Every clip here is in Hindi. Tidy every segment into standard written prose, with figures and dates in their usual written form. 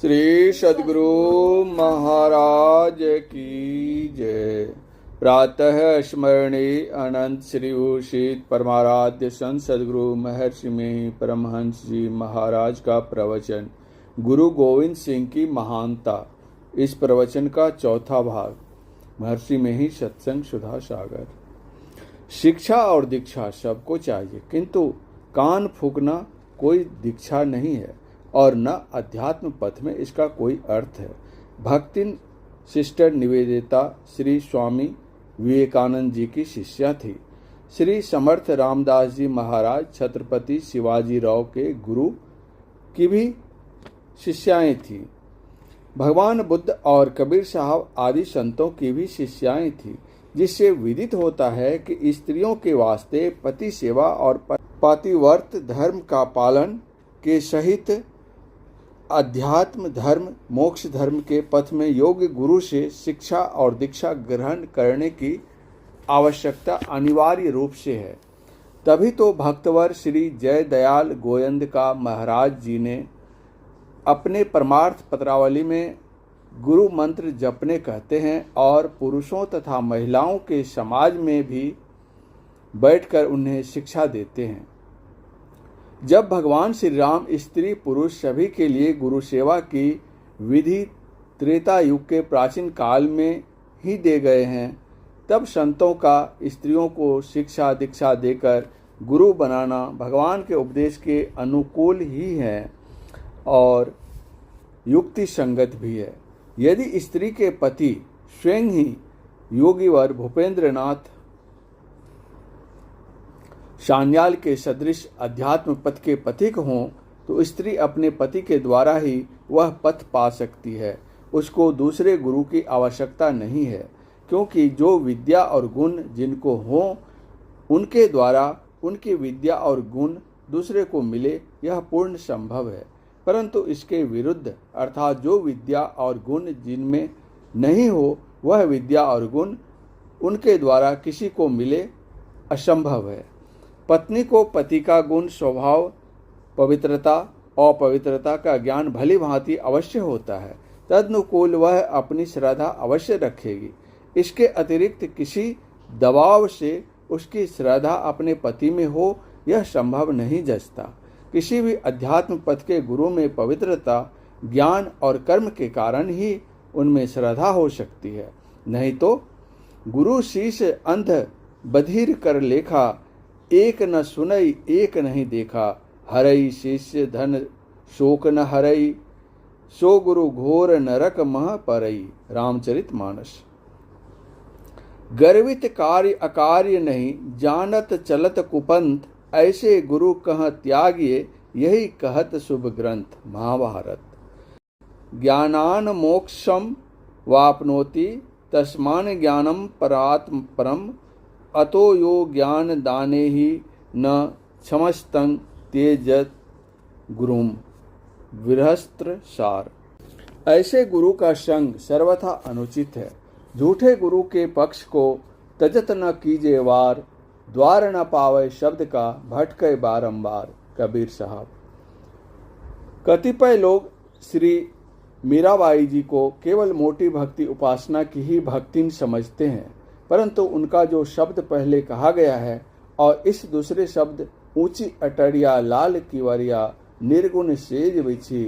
श्री सद्गुरु महाराज की जय। प्रातः स्मरणे अनंत श्री उषित परमाराध्य संत सद्गुरु महर्षि में परमहंस जी महाराज का प्रवचन गुरु गोविंद सिंह की महानता। इस प्रवचन का चौथा भाग महर्षि में ही सत्संग सुधा सागर। शिक्षा और दीक्षा सबको चाहिए, किंतु कान फूंकना कोई दीक्षा नहीं है और न अध्यात्म पथ में इसका कोई अर्थ है। भक्तिन सिस्टर निवेदिता श्री स्वामी विवेकानंद जी की शिष्या थी। श्री समर्थ रामदास जी महाराज छत्रपति शिवाजी राव के गुरु की भी शिष्याएं थीं। भगवान बुद्ध और कबीर साहब आदि संतों की भी शिष्याएं थीं, जिससे विदित होता है कि स्त्रियों के वास्ते पति सेवा और पातिव्रत धर्म का पालन के सहित अध्यात्म धर्म मोक्ष धर्म के पथ में योग्य गुरु से शिक्षा और दीक्षा ग्रहण करने की आवश्यकता अनिवार्य रूप से है। तभी तो भक्तवर श्री जय दयाल गोयंद का महाराज जी ने अपने परमार्थ पत्रावली में गुरु मंत्र जपने कहते हैं और पुरुषों तथा महिलाओं के समाज में भी बैठकर उन्हें शिक्षा देते हैं। जब भगवान श्री राम स्त्री पुरुष सभी के लिए गुरु सेवा की विधि त्रेता युग के प्राचीन काल में ही दे गए हैं, तब संतों का स्त्रियों को शिक्षा दीक्षा देकर गुरु बनाना भगवान के उपदेश के अनुकूल ही है और युक्ति संगत भी है। यदि स्त्री के पति स्वयं ही योगीवर भूपेंद्रनाथ शान्याल के सदृश अध्यात्म पथ के पथिक हों, तो स्त्री अपने पति के द्वारा ही वह पथ पा सकती है। उसको दूसरे गुरु की आवश्यकता नहीं है, क्योंकि जो विद्या और गुण जिनको हों उनके द्वारा उनकी विद्या और गुण दूसरे को मिले, यह पूर्ण संभव है। परंतु इसके विरुद्ध अर्थात जो विद्या और गुण जिनमें नहीं हो, वह विद्या और गुण उनके द्वारा किसी को मिले असंभव है। पत्नी को पति का गुण स्वभाव पवित्रता और पवित्रता का ज्ञान भली भांति अवश्य होता है, तदनुकूल वह अपनी श्रद्धा अवश्य रखेगी। इसके अतिरिक्त किसी दबाव से उसकी श्रद्धा अपने पति में हो, यह संभव नहीं जचता। किसी भी अध्यात्म पथ के गुरु में पवित्रता ज्ञान और कर्म के कारण ही उनमें श्रद्धा हो सकती है, नहीं तो गुरु शीश अंध बधिर कर लेखा, एक न सुनई एक नहीं देखा, हरई शिष्य धन शोक न हरई, सो गुरु घोर नरक मह परई। रामचरितमानस। गर्वित कार्य अकार्य नहीं, जानत चलत कुपंथ, ऐसे गुरु कह त्यागिए, यही कहत शुभ ग्रंथ। महाभारत। ज्ञानान मोक्षम वाप्नोति, तस्मान ज्ञानम परात्म परम, अतो यो ज्ञान दाने ही न क्षमस्तंग तेजत गुरुम। विरहस्त्र सार। ऐसे गुरु का संग सर्वथा अनुचित है। झूठे गुरु के पक्ष को तजत न कीजिए वार, द्वार न पावे शब्द का भटके बारंबार। कबीर साहब। कतिपय लोग श्री मीराबाई जी को केवल मोटी भक्ति उपासना की ही भक्तिन समझते हैं, परंतु उनका जो शब्द पहले कहा गया है और इस दूसरे शब्द ऊंची अटरिया लाल किवरिया निर्गुण सेज बिछी,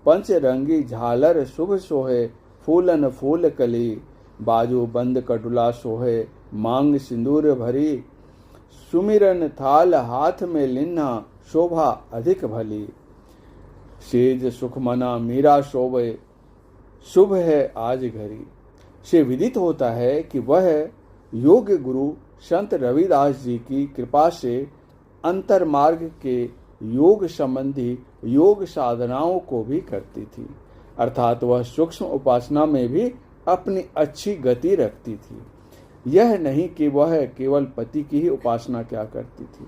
पंचरंगी झालर शुभ सोहे, फूलन फूल कली, बाजू बंद कटुला सोहे, मांग सिंदूर भरी, सुमिरन थाल हाथ में लिन्ना, शोभा अधिक भली, सेज सुख मना मीरा शोभे, शुभ है आज घरी। से विदित होता है कि वह योग्य गुरु संत रविदास जी की कृपा से अंतर्मार्ग के योग संबंधी योग साधनाओं को भी करती थी, अर्थात वह सूक्ष्म उपासना में भी अपनी अच्छी गति रखती थी। यह नहीं कि वह केवल पति की ही उपासना क्या करती थी।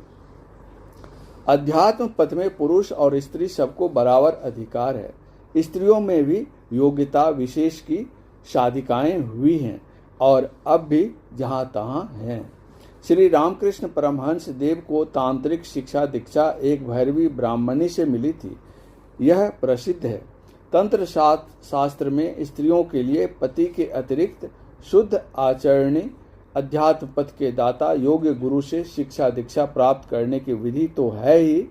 अध्यात्म पथ में पुरुष और स्त्री सबको बराबर अधिकार है। स्त्रियों में भी योग्यता विशेष की साधिकाएं हुई हैं और अब भी जहां तहां हैं। श्री रामकृष्ण परमहंस देव को तांत्रिक शिक्षा दीक्षा एक भैरवी ब्राह्मणी से मिली थी, यह प्रसिद्ध है। तंत्र शास्त्र में स्त्रियों के लिए पति के अतिरिक्त शुद्ध आचरणी अध्यात्म पथ के दाता योग्य गुरु से शिक्षा दीक्षा प्राप्त करने की विधि तो है ही,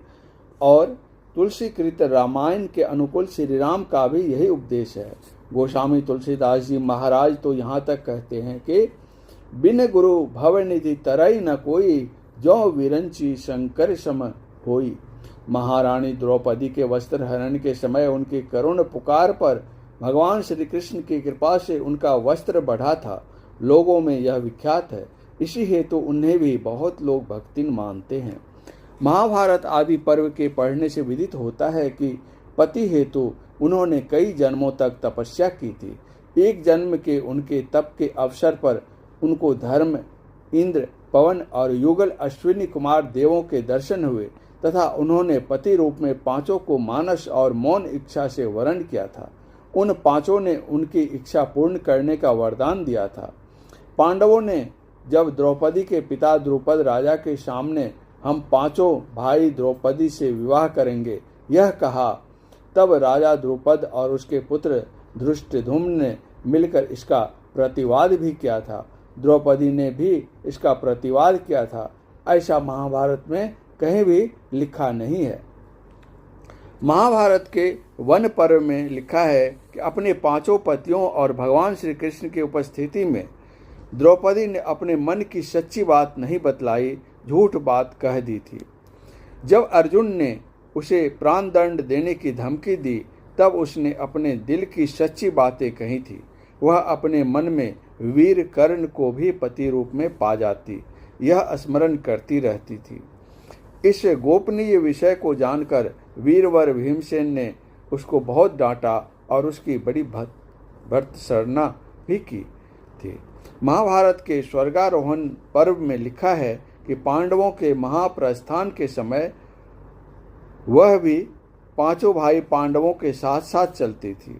और तुलसीकृत रामायण के अनुकूल श्री राम का भी यही उपदेश है। गोस्वामी तुलसीदास जी महाराज तो यहाँ तक कहते हैं कि बिन गुरु भवनिधि तरई न कोई, जो विरंची शंकर सम होई। महारानी द्रौपदी के वस्त्र हरण के समय उनकी करुण पुकार पर भगवान श्री कृष्ण की कृपा से उनका वस्त्र बढ़ा था। लोगों में यह विख्यात है, इसी हेतु उन्हें भी बहुत लोग भक्तिन मानते हैं। महाभारत आदि पर्व के पढ़ने से विदित होता है कि पति हेतु उन्होंने कई जन्मों तक तपस्या की थी। एक जन्म के उनके तप के अवसर पर उनको धर्म, इंद्र, पवन और युगल अश्विनी कुमार देवों के दर्शन हुए तथा उन्होंने पति रूप में पांचों को मानस और मौन इच्छा से वरण किया था। उन पांचों ने उनकी इच्छा पूर्ण करने का वरदान दिया था। पांडवों ने जब द्रौपदी के पिता द्रुपद राजा के सामने हम पांचों भाई द्रौपदी से विवाह करेंगे यह कहा, तब राजा द्रुपद और उसके पुत्र धृष्टद्युम्न ने मिलकर इसका प्रतिवाद भी किया था। द्रौपदी ने भी इसका प्रतिवाद किया था। ऐसा महाभारत में कहीं भी लिखा नहीं है। महाभारत के वन पर्व में लिखा है कि अपने पांचों पतियों और भगवान श्री कृष्ण की उपस्थिति में द्रौपदी ने अपने मन की सच्ची बात नहीं बतलाई, झूठ बात कह दी थी। जब अर्जुन ने उसे प्राण दंड देने की धमकी दी तब उसने अपने दिल की सच्ची बातें कही थी। वह अपने मन में वीर कर्ण को भी पति रूप में पा जाती, यह स्मरण करती रहती थी। इस गोपनीय विषय को जानकर वीरवर भीमसेन ने उसको बहुत डांटा और उसकी बड़ी भर्त्सना भी की थी। महाभारत के स्वर्गारोहण पर्व में लिखा है कि पांडवों के महाप्रस्थान के समय वह भी पांचों भाई पांडवों के साथ साथ चलती थी।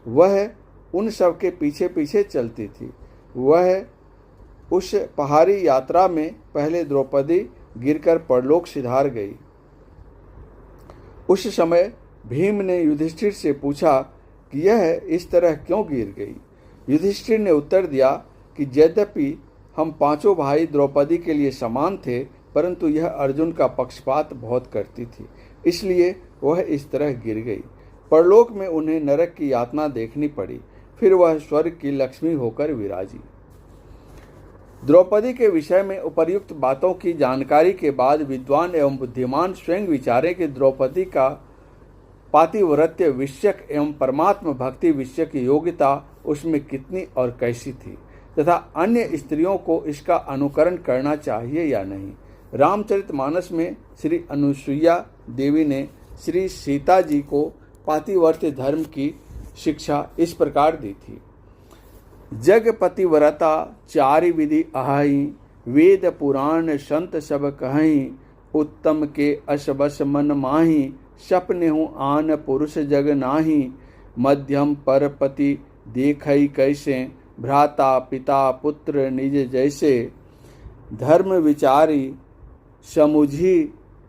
वह उन सब के पीछे पीछे चलती थी। वह उस पहाड़ी यात्रा में पहले द्रौपदी गिरकर परलोक सिधार गई। उस समय भीम ने युधिष्ठिर से पूछा कि यह इस तरह क्यों गिर गई। युधिष्ठिर ने उत्तर दिया कि यद्यपि हम पांचों भाई द्रौपदी के लिए समान थे, परंतु यह अर्जुन का पक्षपात बहुत करती थी, इसलिए वह इस तरह गिर गई। परलोक में उन्हें नरक की यातना देखनी पड़ी, फिर वह स्वर्ग की लक्ष्मी होकर विराजी। द्रौपदी के विषय में उपर्युक्त बातों की जानकारी के बाद विद्वान एवं बुद्धिमान स्वयं विचारे कि द्रौपदी का पातिव्रत्य विषयक एवं परमात्म भक्ति विषयक योग्यता उसमें कितनी और कैसी थी तथा अन्य स्त्रियों को इसका अनुकरण करना चाहिए या नहीं। रामचरितमानस में श्री अनुसुईया देवी ने श्री सीता जी को पातिव्रत्य धर्म की शिक्षा इस प्रकार दी थी। जग पतिव्रता चारि विधि अहाई, वेद पुराण संत सब कहीं, उत्तम के अशबस मन माही, सपने हूँ आन पुरुष जग नाही, मध्यम पर पति देखई कैसे, भ्राता पिता पुत्र निज जैसे, धर्म विचारी समुझी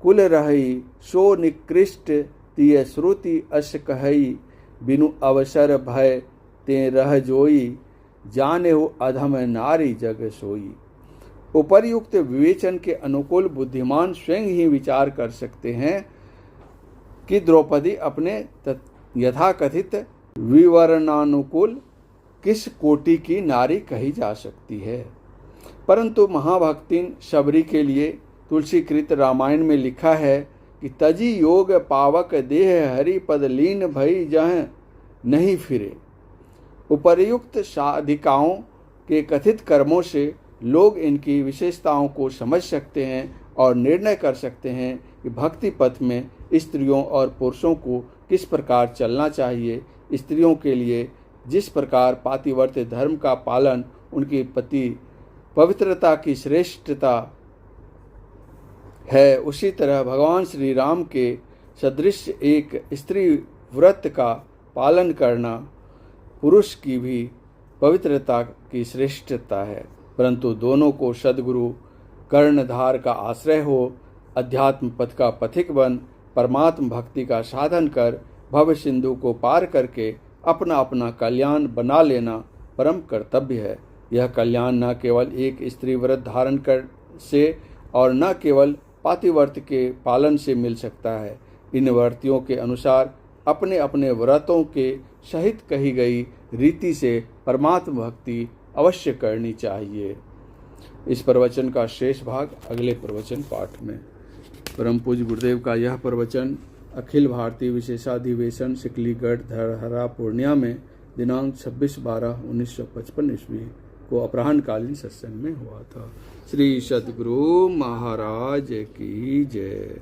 कुल रही, सो निकृष्ट तिय श्रुति अस कहई, बिनु अवसर भय ते रह जोई, जाने हो अधम नारी जग सोई। उपर्युक्त विवेचन के अनुकूल बुद्धिमान स्वयं ही विचार कर सकते हैं कि द्रौपदी अपने यथाकथित विवरणानुकूल किस कोटि की नारी कही जा सकती है। परंतु महाभक्तिन शबरी के लिए तुलसीकृत रामायण में लिखा है कि तजी योग पावक देह हरि पद लीन भई जह नहीं फिरे। उपर्युक्त साधिकाओं के कथित कर्मों से लोग इनकी विशेषताओं को समझ सकते हैं और निर्णय कर सकते हैं कि भक्ति पथ में स्त्रियों और पुरुषों को किस प्रकार चलना चाहिए। स्त्रियों के लिए जिस प्रकार पातिव्रत्य धर्म का पालन उनकी पति पवित्रता की श्रेष्ठता है, उसी तरह भगवान श्री राम के सदृश एक स्त्री व्रत का पालन करना पुरुष की भी पवित्रता की श्रेष्ठता है। परंतु दोनों को सद्गुरु कर्णधार का आश्रय हो, अध्यात्म पथ का पथिक बन परमात्म भक्ति का साधन कर भव सिंधु को पार करके अपना अपना कल्याण बना लेना परम कर्तव्य है। यह कल्याण न केवल एक स्त्री व्रत धारण कर से और न केवल पातिव्रत के पालन से मिल सकता है। इन व्रतियों के अनुसार अपने अपने व्रतों के सहित कही गई रीति से परमात्म भक्ति अवश्य करनी चाहिए। इस प्रवचन का शेष भाग अगले प्रवचन पाठ में। परम पूज्य गुरुदेव का यह प्रवचन अखिल भारतीय विशेषाधिवेशन सिकलीगढ़ धरहरा पूर्णिया में दिनांक 26/12/1955 ईस्वी को अपराह्नकालीन सत्संग में हुआ था। श्री सद्गुरु महाराज की जय।